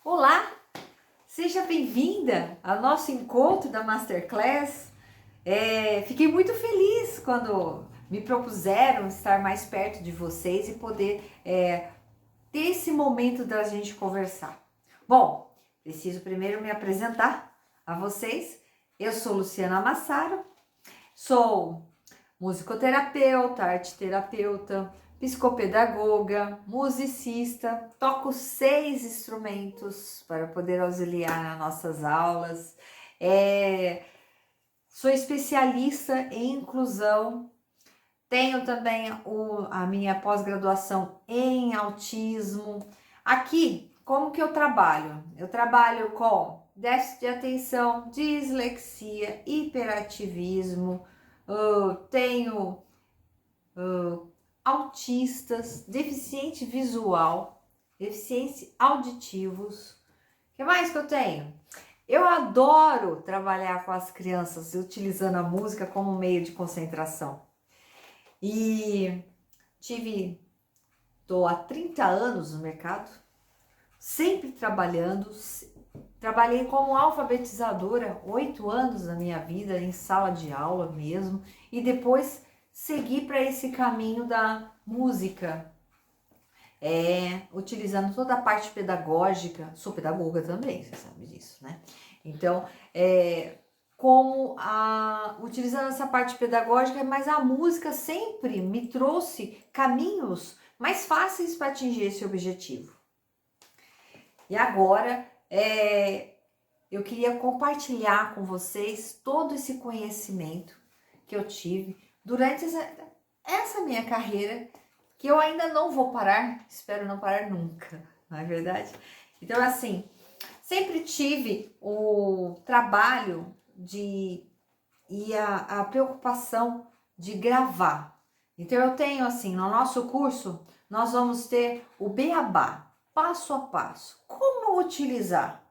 Olá, seja bem-vinda ao nosso encontro da Masterclass. Fiquei muito feliz quando me propuseram estar mais perto de vocês e poder ter esse momento da gente conversar. Bom, preciso primeiro me apresentar a vocês. Eu sou Luciana Massaro, sou musicoterapeuta, arteterapeuta, psicopedagoga, musicista, toco 6 instrumentos para poder auxiliar nas nossas aulas, sou especialista em inclusão, tenho também a minha pós-graduação em autismo. Aqui, como que eu trabalho? Eu trabalho com déficit de atenção, dislexia, hiperativismo, tenho autistas, deficiente visual, deficientes auditivos. O que mais que eu tenho? Eu adoro trabalhar com as crianças utilizando a música como meio de concentração. E estou há 30 anos no mercado, sempre trabalhando. Trabalhei como alfabetizadora 8 anos da minha vida, em sala de aula mesmo, e depois segui para esse caminho da música, utilizando toda a parte pedagógica. Sou pedagoga também, você sabe disso, né? Então, utilizando essa parte pedagógica, mas a música sempre me trouxe caminhos mais fáceis para atingir esse objetivo. E agora, eu queria compartilhar com vocês todo esse conhecimento que eu tive durante essa minha carreira, que eu ainda não vou parar, espero não parar nunca, não é verdade? Então, assim, sempre tive o trabalho e a preocupação de gravar. Então, eu tenho, assim, no nosso curso, nós vamos ter o beabá, passo a passo. Como utilizar?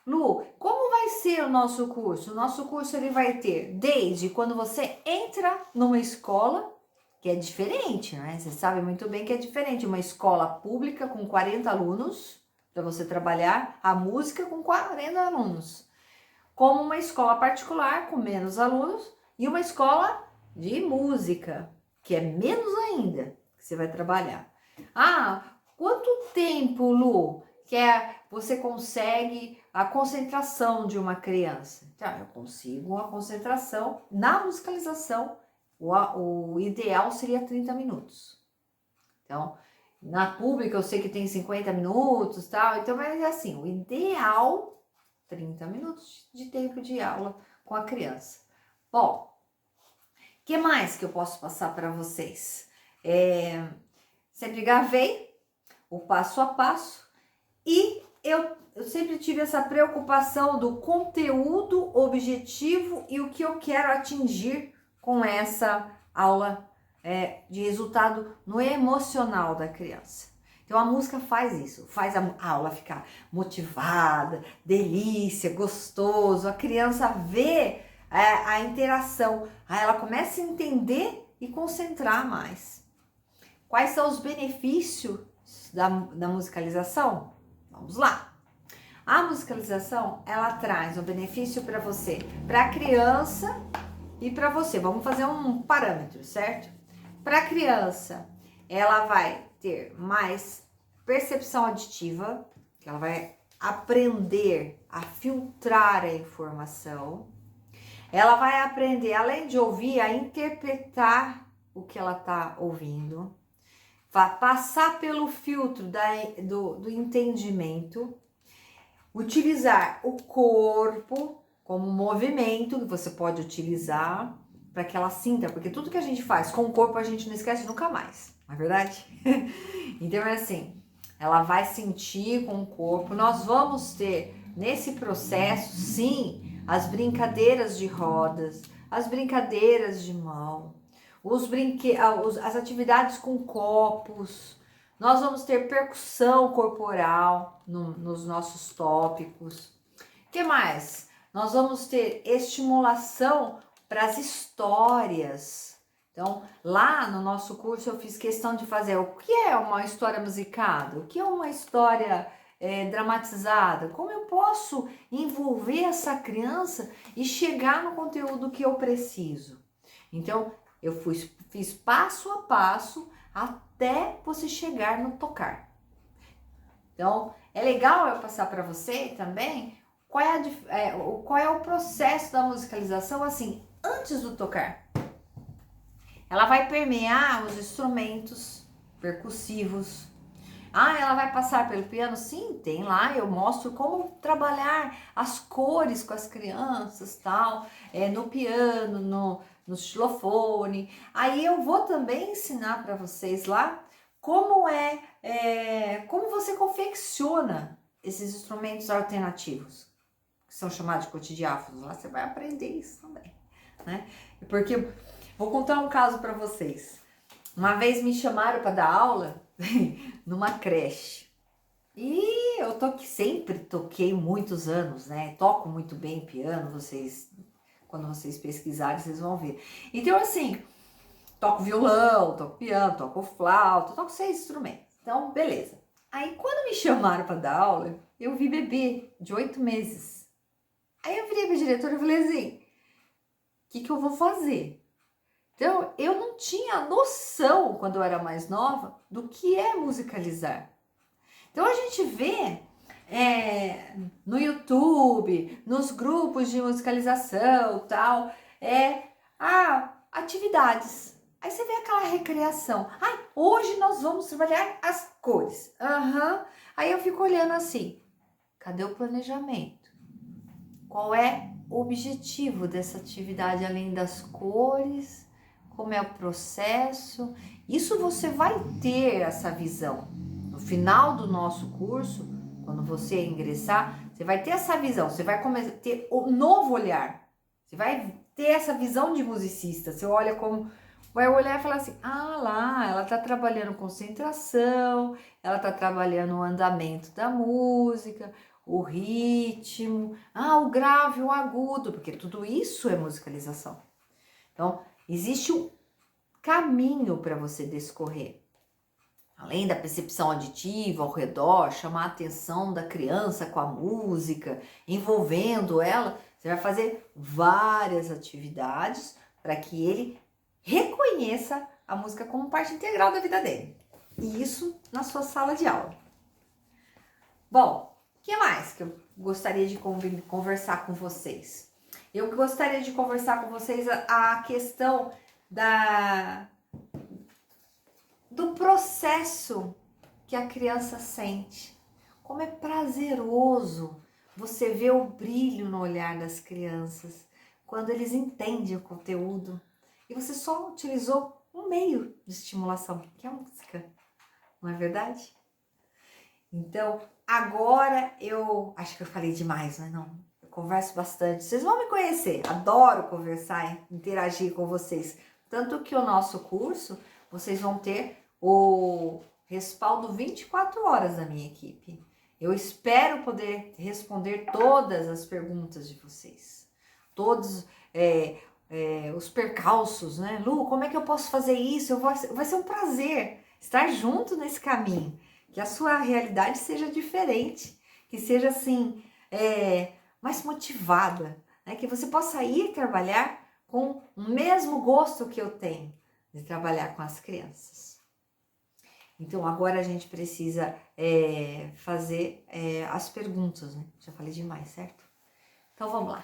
Lu, como vai ser o nosso curso? O nosso curso ele vai ter desde quando você entra numa escola, que é diferente, né? Você sabe muito bem que é diferente. Uma escola pública com 40 alunos, para você trabalhar a música com 40 alunos. Como uma escola particular com menos alunos e uma escola de música, que é menos ainda, que você vai trabalhar. Quanto tempo, Lu, você consegue a concentração de uma criança? Eu consigo a concentração na musicalização. O ideal seria 30 minutos. Então, na pública eu sei que tem 50 minutos, tal. Então, mas é assim, o ideal 30 minutos de tempo de aula com a criança. Bom, o que mais que eu posso passar para vocês? Sempre gravei o passo a passo e eu sempre tive essa preocupação do conteúdo objetivo e o que eu quero atingir com essa aula de resultado no emocional da criança. Então a música faz isso, faz a aula ficar motivada, delícia, gostoso, a criança vê a interação, aí ela começa a entender e concentrar mais. Quais são os benefícios da musicalização? Vamos lá! A musicalização, ela traz um benefício para você, para a criança e para você. Vamos fazer um parâmetro, certo? Para a criança, ela vai ter mais percepção auditiva, que ela vai aprender a filtrar a informação. Ela vai aprender, além de ouvir, a interpretar o que ela está ouvindo. Vai passar pelo filtro do entendimento. Utilizar o corpo como movimento que você pode utilizar para que ela sinta, porque tudo que a gente faz com o corpo a gente não esquece nunca mais, não é verdade? Então é assim, ela vai sentir com o corpo. Nós vamos ter nesse processo, sim, as brincadeiras de rodas, as brincadeiras de mão, as atividades com copos. Nós vamos ter percussão corporal nos nossos tópicos. O que mais? Nós vamos ter estimulação para as histórias. Então, lá no nosso curso eu fiz questão de fazer o que é uma história musicada, o que é uma história dramatizada? Como eu posso envolver essa criança e chegar no conteúdo que eu preciso? Então, eu fiz passo a passo até você chegar no tocar. Então, é legal eu passar para você também qual é o processo da musicalização, assim, antes do tocar. Ela vai permear os instrumentos percussivos. Ela vai passar pelo piano? Sim, tem lá, eu mostro como trabalhar as cores com as crianças, tal, no piano, no xilofone. Aí eu vou também ensinar para vocês lá como como você confecciona esses instrumentos alternativos, que são chamados de cotidiáfonos. Lá você vai aprender isso também, né? Porque vou contar um caso para vocês. Uma vez me chamaram para dar aula numa creche. E eu sempre toquei muitos anos, né? Toco muito bem piano, quando vocês pesquisarem, vocês vão ver. Então, assim, toco violão, toco piano, toco flauta, toco 6 instrumentos. Então, beleza. Aí, quando me chamaram para dar aula, eu vi bebê de 8 meses. Aí eu virei pra diretora e falei assim, o que eu vou fazer? Então, eu não tinha noção, quando eu era mais nova, do que é musicalizar. Então, a gente vê no YouTube, nos grupos de musicalização, tal, atividades. Aí você vê aquela recreação. Hoje nós vamos trabalhar as cores. Aí eu fico olhando assim, cadê o planejamento? Qual é o objetivo dessa atividade, além das cores? Como é o processo? Isso você vai ter essa visão. No final do nosso curso, quando você ingressar, você vai ter essa visão, você vai começar a ter um novo olhar. Você vai ter essa visão de musicista. Você olha como... Vai olhar e falar assim, lá, ela tá trabalhando concentração, ela tá trabalhando o andamento da música, o ritmo, o grave, o agudo, porque tudo isso é musicalização. Então, existe um caminho para você descorrer. Além da percepção auditiva ao redor, chamar a atenção da criança com a música, envolvendo ela, você vai fazer várias atividades para que ele reconheça a música como parte integral da vida dele. E isso na sua sala de aula. Bom, o que mais que eu gostaria de conversar com vocês? Eu gostaria de conversar com vocês a questão do processo que a criança sente. Como é prazeroso você ver o brilho no olhar das crianças quando eles entendem o conteúdo. E você só utilizou um meio de estimulação, que é a música. Não é verdade? Então, agora eu... Acho que eu falei demais, não é não? Eu converso bastante. Vocês vão me conhecer. Adoro conversar, interagir com vocês. Tanto que o nosso curso, vocês vão ter o respaldo 24 horas da minha equipe. Eu espero poder responder todas as perguntas de vocês. Todos os percalços, né? Lu, como é que eu posso fazer isso? Vai ser um prazer estar junto nesse caminho. Que a sua realidade seja diferente. Que seja assim, mais motivada. Né? Que você possa ir trabalhar com o mesmo gosto que eu tenho de trabalhar com as crianças. Então, agora a gente precisa fazer as perguntas, né? Já falei demais, certo? Então, vamos lá.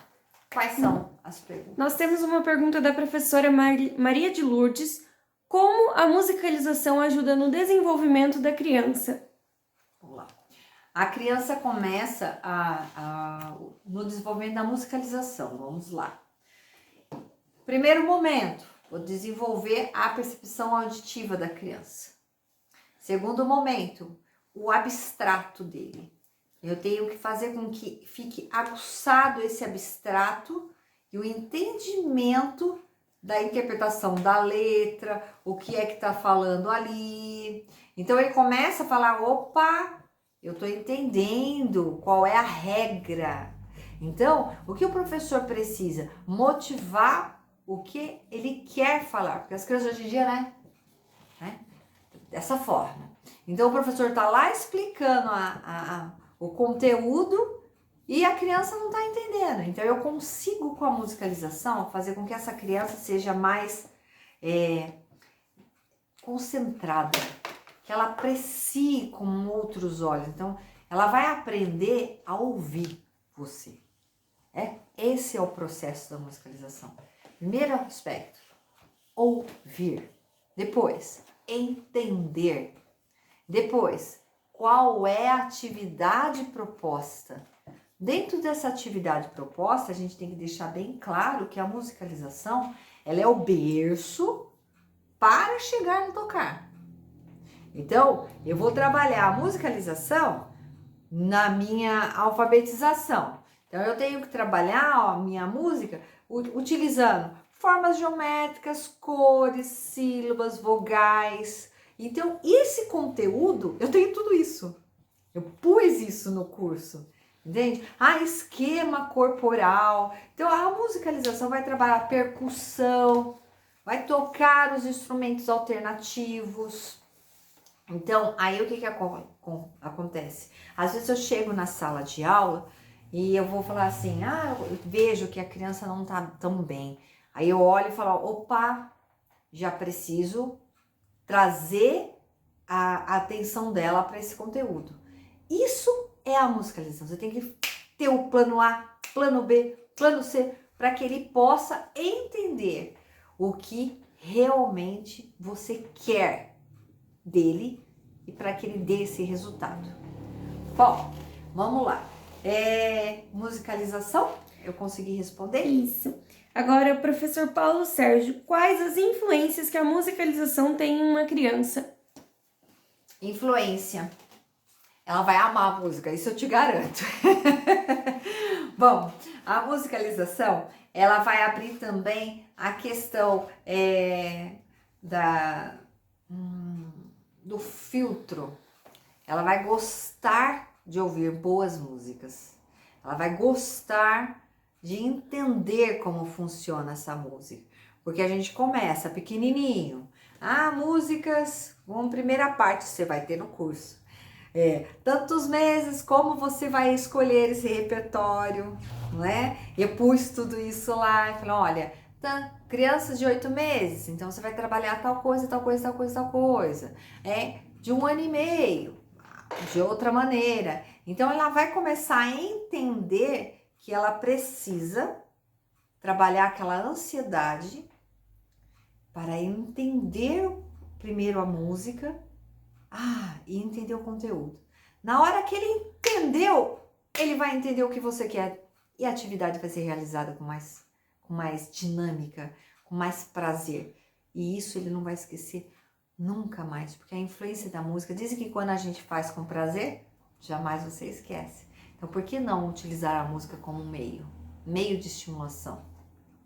Quais são as perguntas? Nós temos uma pergunta da professora Maria de Lourdes. Como a musicalização ajuda no desenvolvimento da criança? Vamos lá. A criança começa no desenvolvimento da musicalização. Vamos lá. Primeiro momento, vou desenvolver a percepção auditiva da criança. Segundo momento, o abstrato dele. Eu tenho que fazer com que fique aguçado esse abstrato e o entendimento da interpretação da letra, o que é que está falando ali. Então ele começa a falar, opa, eu estou entendendo qual é a regra. Então, o que o professor precisa? Motivar o que ele quer falar. Porque as crianças hoje em dia, né? Dessa forma. Então o professor está lá explicando o conteúdo e a criança não está entendendo. Então eu consigo com a musicalização fazer com que essa criança seja mais concentrada, que ela aprecie com outros olhos. Então ela vai aprender a ouvir você. Esse é o processo da musicalização. Primeiro aspecto, ouvir. Depois, entender. Depois, qual é a atividade proposta? Dentro dessa atividade proposta, a gente tem que deixar bem claro que a musicalização, ela é o berço para chegar no tocar. Então, eu vou trabalhar a musicalização na minha alfabetização. Então, eu tenho que trabalhar a minha música utilizando formas geométricas, cores, sílabas, vogais. Então, esse conteúdo, eu tenho tudo isso. Eu pus isso no curso, entende? Esquema corporal. Então, a musicalização vai trabalhar a percussão, vai tocar os instrumentos alternativos. Então, aí o que acontece? Às vezes eu chego na sala de aula e eu vou falar assim, eu vejo que a criança não tá tão bem. Aí eu olho e falo, opa, já preciso trazer a atenção dela para esse conteúdo. Isso é a musicalização. Você tem que ter o plano A, plano B, plano C, para que ele possa entender o que realmente você quer dele e para que ele dê esse resultado. Bom, vamos lá. Musicalização? Eu consegui responder? Isso. Agora, professor Paulo Sérgio, quais as influências que a musicalização tem em uma criança? Influência. Ela vai amar a música, isso eu te garanto. Bom, a musicalização, ela vai abrir também a questão do filtro. Ela vai gostar de ouvir boas músicas. Ela vai gostar de entender como funciona essa música. Porque a gente começa pequenininho. Músicas, uma primeira parte você vai ter no curso. Tantos meses, como você vai escolher esse repertório, não é? Eu pus tudo isso lá e falei, olha, crianças de 8 meses, então você vai trabalhar tal coisa, tal coisa, tal coisa, tal coisa. De 1 ano e meio, de outra maneira. Então ela vai começar a entender que ela precisa trabalhar aquela ansiedade para entender primeiro a música e entender o conteúdo. Na hora que ele entendeu, ele vai entender o que você quer e a atividade vai ser realizada com mais dinâmica, com mais prazer. E isso ele não vai esquecer nunca mais, porque a influência da música, dizem que quando a gente faz com prazer, jamais você esquece. Então, por que não utilizar a música como um meio de estimulação,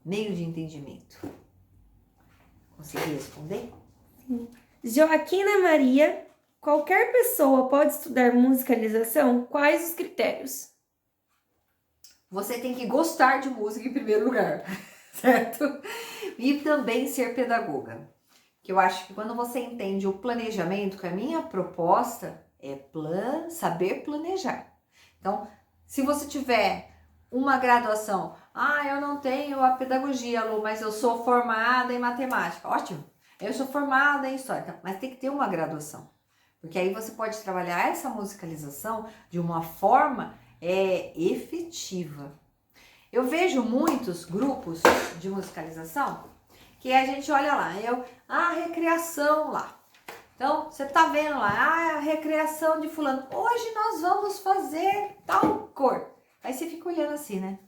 meio de entendimento? Consegui responder? Sim. Joaquina Maria, qualquer pessoa pode estudar musicalização? Quais os critérios? Você tem que gostar de música em primeiro lugar, certo? E também ser pedagoga. Que eu acho que quando você entende o planejamento, que a minha proposta é saber planejar. Então, se você tiver uma graduação, eu não tenho a pedagogia, Lu, mas eu sou formada em matemática. Ótimo, eu sou formada em história, então, mas tem que ter uma graduação. Porque aí você pode trabalhar essa musicalização de uma forma efetiva. Eu vejo muitos grupos de musicalização que a gente olha lá, recreação lá. Então, você tá vendo lá, a recreação de fulano. Hoje nós vamos fazer tal cor. Aí você fica olhando assim, né?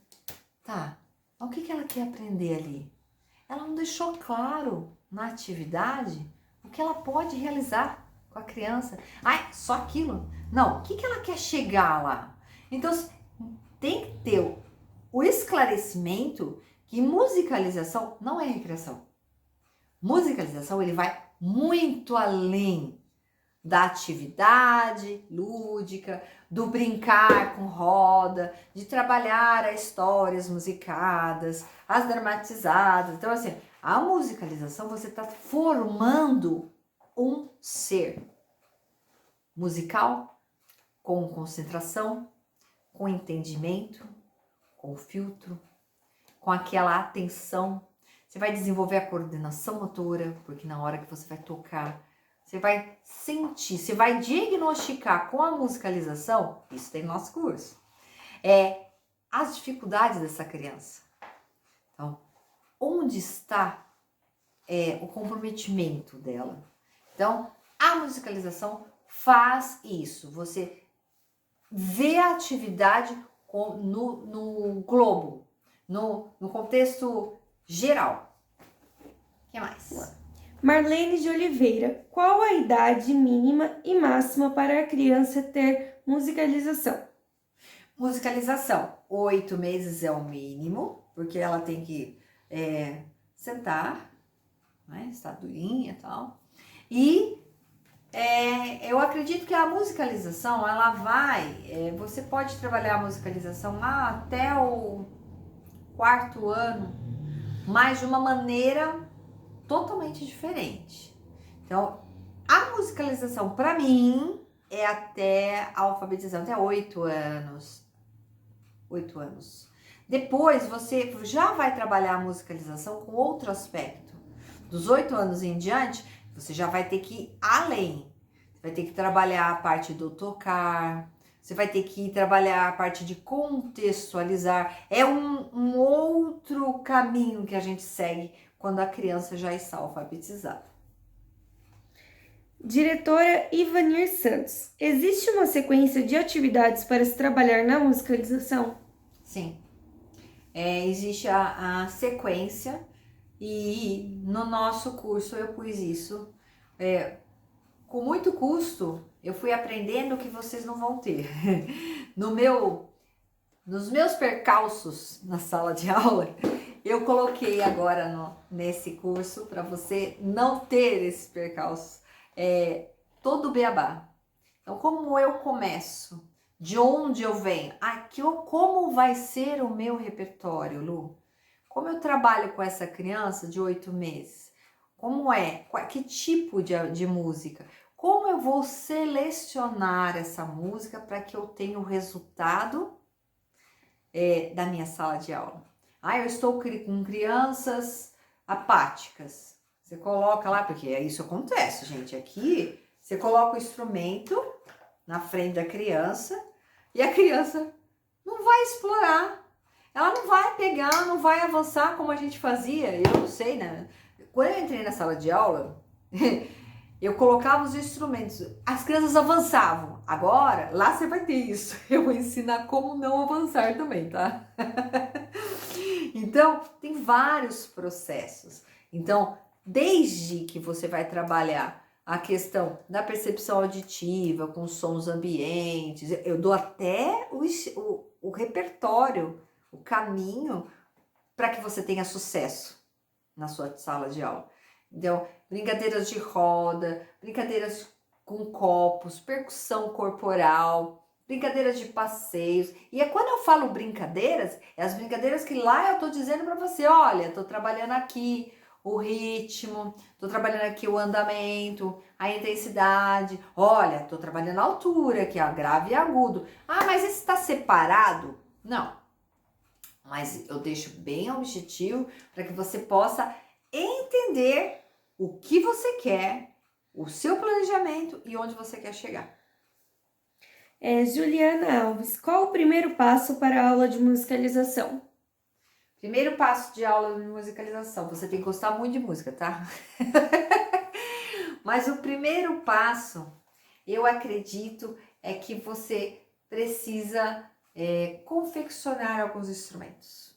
Tá, o que ela quer aprender ali? Ela não deixou claro na atividade o que ela pode realizar com a criança. Só aquilo? Não, o que ela quer chegar lá? Então, tem que ter o esclarecimento que musicalização não é recreação. Musicalização, ele vai muito além da atividade lúdica, do brincar com roda, de trabalhar as histórias musicadas, as dramatizadas. Então, assim, a musicalização, você está formando um ser musical com concentração, com entendimento, com filtro, com aquela atenção. Você vai desenvolver a coordenação motora, porque na hora que você vai tocar, você vai sentir, você vai diagnosticar com a musicalização, isso tem no nosso curso, as dificuldades dessa criança. Então, onde está o comprometimento dela? Então, a musicalização faz isso. Você vê a atividade no globo, no contexto geral. O que mais? Marlene de Oliveira, qual a idade mínima e máxima para a criança ter musicalização? Musicalização, 8 meses é o mínimo, porque ela tem que sentar, né, estar durinha e tal. E eu acredito que a musicalização, ela vai, você pode trabalhar a musicalização lá até o 4º ano, mas de uma maneira totalmente diferente. Então, a musicalização, para mim, é até a alfabetização, até 8 anos. 8 anos. Depois, você já vai trabalhar a musicalização com outro aspecto. Dos 8 anos em diante, você já vai ter que ir além. Você vai ter que trabalhar a parte do tocar, você vai ter que trabalhar a parte de contextualizar. É um outro caminho que a gente segue quando a criança já está alfabetizada. Diretora Ivanir Santos, existe uma sequência de atividades para se trabalhar na musicalização? Sim, existe a sequência e no nosso curso eu pus isso. Com muito custo, eu fui aprendendo que vocês não vão ter. Nos meus percalços na sala de aula, eu coloquei agora nesse curso para você não ter esses percalços. Todo o beabá. Então, como eu começo? De onde eu venho? Como vai ser o meu repertório, Lu? Como eu trabalho com essa criança de 8 meses? Como é? Que tipo de música? Como eu vou selecionar essa música para que eu tenha o resultado da minha sala de aula? Eu estou com crianças apáticas. Você coloca lá, porque isso acontece, gente. Aqui, você coloca o instrumento na frente da criança e a criança não vai explorar. Ela não vai pegar, não vai avançar como a gente fazia. Eu não sei, né? Quando eu entrei na sala de aula, eu colocava os instrumentos, as crianças avançavam. Agora, lá você vai ter isso. Eu vou ensinar como não avançar também, tá? Então, tem vários processos. Então, desde que você vai trabalhar a questão da percepção auditiva, com sons ambientes, eu dou até o repertório, o caminho para que você tenha sucesso na sua sala de aula. Então, brincadeiras de roda, brincadeiras com copos, percussão corporal, brincadeiras de passeios. E quando eu falo brincadeiras, as brincadeiras que lá eu tô dizendo para você, olha, tô trabalhando aqui o ritmo, tô trabalhando aqui o andamento, a intensidade. Olha, tô trabalhando a altura, que é a grave e agudo. Mas esse está separado? Não. Mas eu deixo bem objetivo para que você possa entender o que você quer, o seu planejamento e onde você quer chegar. Juliana Alves, qual o primeiro passo para a aula de musicalização? Primeiro passo de aula de musicalização, você tem que gostar muito de música, tá? Mas o primeiro passo, eu acredito, é que você precisa confeccionar alguns instrumentos.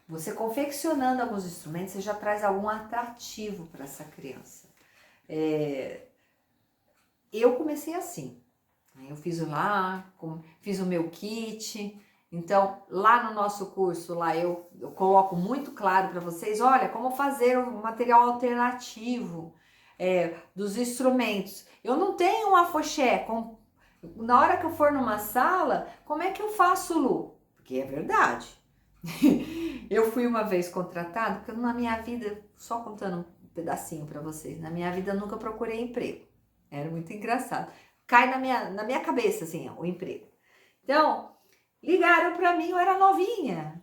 Você confeccionando alguns instrumentos, você já traz algum atrativo para essa criança. Eu comecei assim. Eu fiz fiz o meu kit. Então, lá no nosso curso, lá eu coloco muito claro para vocês, olha, como fazer um material alternativo dos instrumentos. Eu não tenho um afoxé. Na hora que eu for numa sala, como é que eu faço, Lu? Porque é verdade. Eu fui uma vez contratada, porque na minha vida, só contando um pedacinho para vocês, na minha vida eu nunca procurei emprego. Era muito engraçado. cai na minha cabeça, assim, ó, o emprego. Então, ligaram para mim, eu era novinha.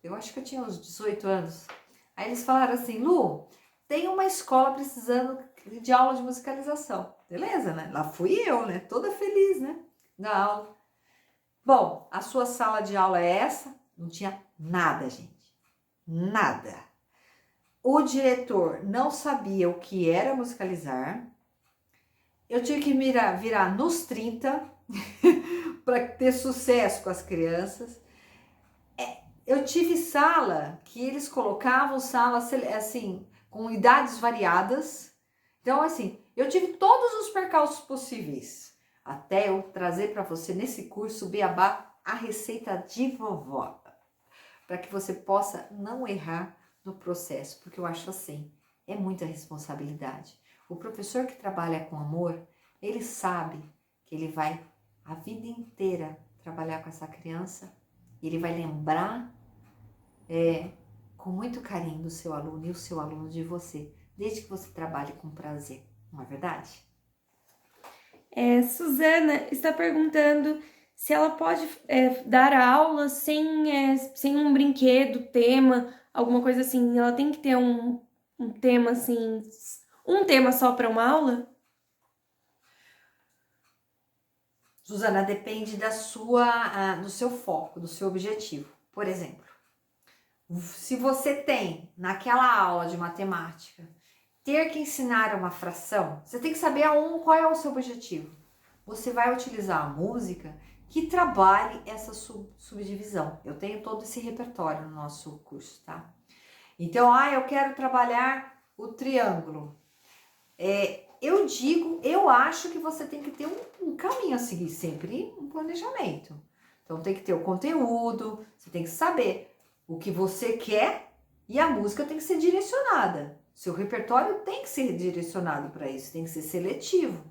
Eu acho que eu tinha uns 18 anos. Aí eles falaram assim, Lu, tem uma escola precisando de aula de musicalização. Beleza, né? Lá fui eu, né? Toda feliz, né? Na aula. Bom, a sua sala de aula é essa? Não tinha nada, gente. Nada. O diretor não sabia o que era musicalizar. Eu tive que virar nos 30 para ter sucesso com as crianças. Eu tive sala que eles colocavam salas assim, com idades variadas. Então, assim, eu tive todos os percalços possíveis até eu trazer para você nesse curso Beabá a receita de vovó, para que você possa não errar no processo, porque eu acho assim, é muita responsabilidade. O professor que trabalha com amor, ele sabe que ele vai a vida inteira trabalhar com essa criança e ele vai lembrar com muito carinho do seu aluno e o seu aluno de você, desde que você trabalhe com prazer, não é verdade? Suzana está perguntando se ela pode dar aula sem um brinquedo, tema, alguma coisa assim. Ela tem que ter um tema assim, um tema só para uma aula? Suzana, depende do seu foco, do seu objetivo. Por exemplo, se você tem naquela aula de matemática ter que ensinar uma fração, você tem que saber qual é o seu objetivo. Você vai utilizar a música que trabalhe essa subdivisão. Eu tenho todo esse repertório no nosso curso, tá? Então, eu quero trabalhar o triângulo. Eu acho que você tem que ter um caminho a seguir, sempre um planejamento. Então, tem que ter o conteúdo, você tem que saber o que você quer e a música tem que ser direcionada. Seu repertório tem que ser direcionado para isso, tem que ser seletivo.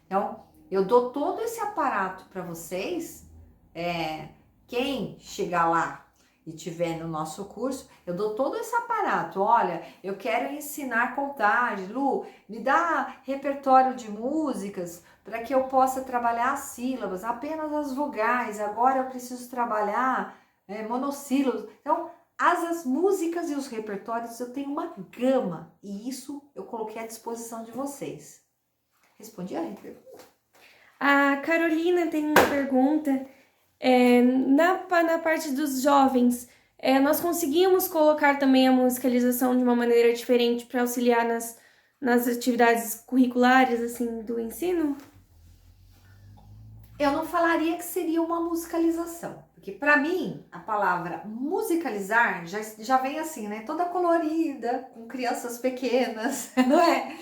Então, eu dou todo esse aparato para vocês. Quem chegar lá e tiver no nosso curso, eu dou todo esse aparato. Olha, eu quero ensinar contagem. Lu, me dá repertório de músicas para que eu possa trabalhar as sílabas, apenas as vogais. Agora eu preciso trabalhar monossílabos. Então, as músicas e os repertórios, eu tenho uma gama e isso eu coloquei à disposição de vocês. Respondi a pergunta. A Carolina tem uma pergunta. Na parte dos jovens, nós conseguimos colocar também a musicalização de uma maneira diferente para auxiliar nas atividades curriculares assim, do ensino? Eu não falaria que seria uma musicalização, porque para mim a palavra musicalizar já vem assim, né? Toda colorida, com crianças pequenas, não é?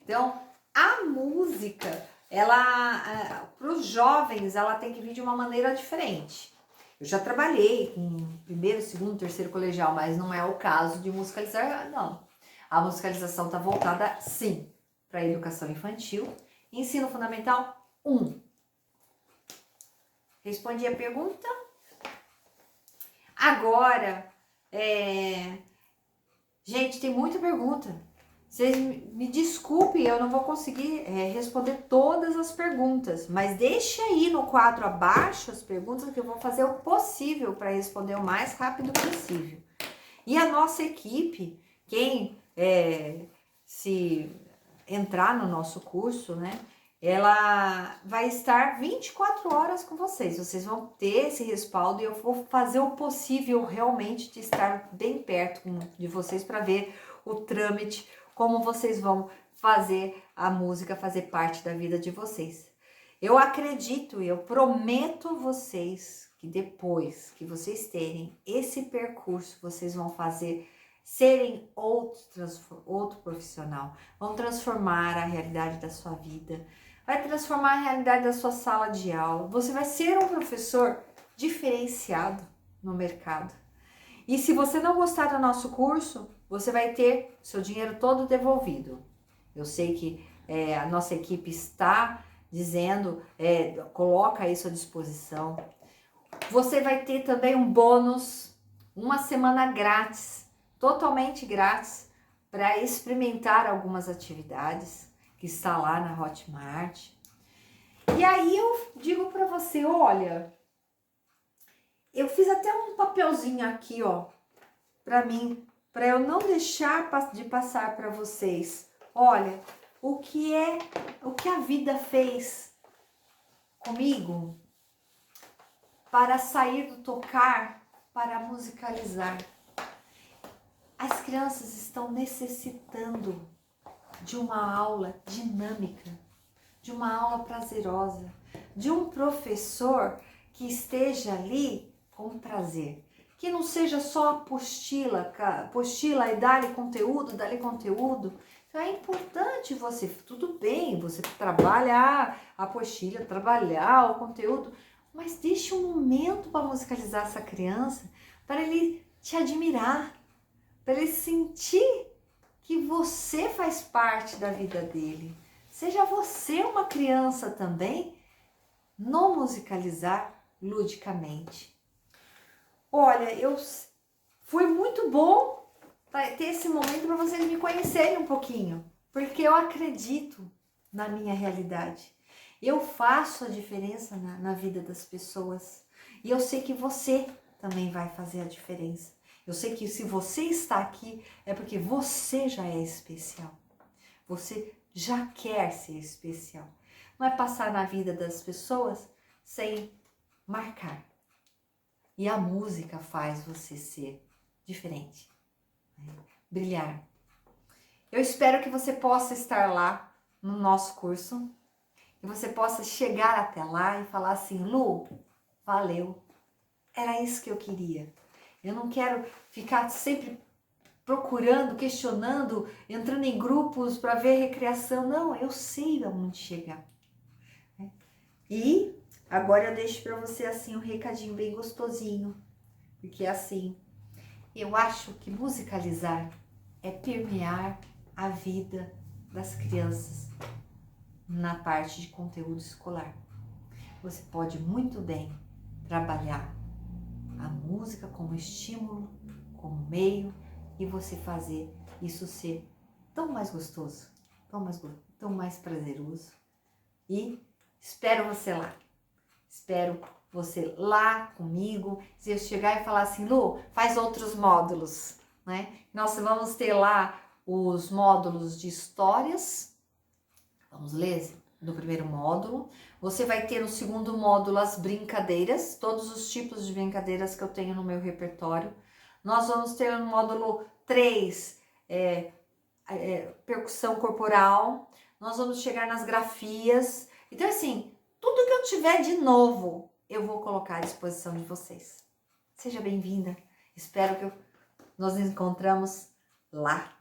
Então, a música, para os jovens, ela tem que vir de uma maneira diferente. Eu já trabalhei com primeiro, segundo, terceiro colegial, mas não é o caso de musicalizar, não. A musicalização está voltada, sim, para a educação infantil. Ensino fundamental 1. Respondi a pergunta. Agora, gente, tem muita pergunta. Vocês me desculpem, eu não vou conseguir responder todas as perguntas, mas deixa aí no quadro abaixo as perguntas que eu vou fazer o possível para responder o mais rápido possível. E a nossa equipe, quem se entrar no nosso curso, né? Ela vai estar 24 horas com vocês. Vocês vão ter esse respaldo e eu vou fazer o possível realmente de estar bem perto de vocês para ver o trâmite, como vocês vão fazer a música fazer parte da vida de vocês. Eu acredito, eu prometo vocês que depois que vocês terem esse percurso, vocês vão serem outro profissional, vão transformar a realidade da sua vida, vai transformar a realidade da sua sala de aula. Você vai ser um professor diferenciado no mercado. E se você não gostar do nosso curso, você vai ter seu dinheiro todo devolvido. Eu sei que a nossa equipe está dizendo, coloca isso à disposição. Você vai ter também um bônus, uma semana grátis, totalmente grátis, para experimentar algumas atividades que está lá na Hotmart. E aí eu digo para você, olha, eu fiz até um papelzinho aqui, ó, para mim, para eu não deixar de passar para vocês. Olha, o que a vida fez comigo para sair do tocar para musicalizar. As crianças estão necessitando de uma aula dinâmica, de uma aula prazerosa, de um professor que esteja ali com prazer. Que não seja só apostila e dá-lhe conteúdo. Então é importante você, tudo bem, você trabalhar a apostila, trabalhar o conteúdo, mas deixe um momento para musicalizar essa criança, para ele te admirar, para ele sentir que você faz parte da vida dele. Seja você uma criança também no musicalizar ludicamente. Olha, foi muito bom ter esse momento para vocês me conhecerem um pouquinho, porque eu acredito na minha realidade. Eu faço a diferença na vida das pessoas e eu sei que você também vai fazer a diferença. Eu sei que se você está aqui é porque você já é especial. Você já quer ser especial. Não é passar na vida das pessoas sem marcar. E a música faz você ser diferente, né? Brilhar. Eu espero que você possa estar lá no nosso curso, que você possa chegar até lá e falar assim, Lu, valeu, era isso que eu queria. Eu não quero ficar sempre procurando, questionando, entrando em grupos para ver recreação. Não, eu sei aonde chegar. E agora eu deixo para você assim um recadinho bem gostosinho, porque assim, eu acho que musicalizar é permear a vida das crianças na parte de conteúdo escolar. Você pode muito bem trabalhar a música como estímulo, como meio, e você fazer isso ser tão mais gostoso, tão mais prazeroso. E espero você lá. Espero você lá comigo. Se eu chegar e falar assim, Lu, faz outros módulos, né? Nós vamos ter lá os módulos de histórias. Vamos ler no primeiro módulo. Você vai ter no segundo módulo as brincadeiras, todos os tipos de brincadeiras que eu tenho no meu repertório. Nós vamos ter no módulo 3, percussão corporal. Nós vamos chegar nas grafias. Então, assim, tudo que eu tiver de novo, eu vou colocar à disposição de vocês. Seja bem-vinda. Espero que nós nos encontramos lá.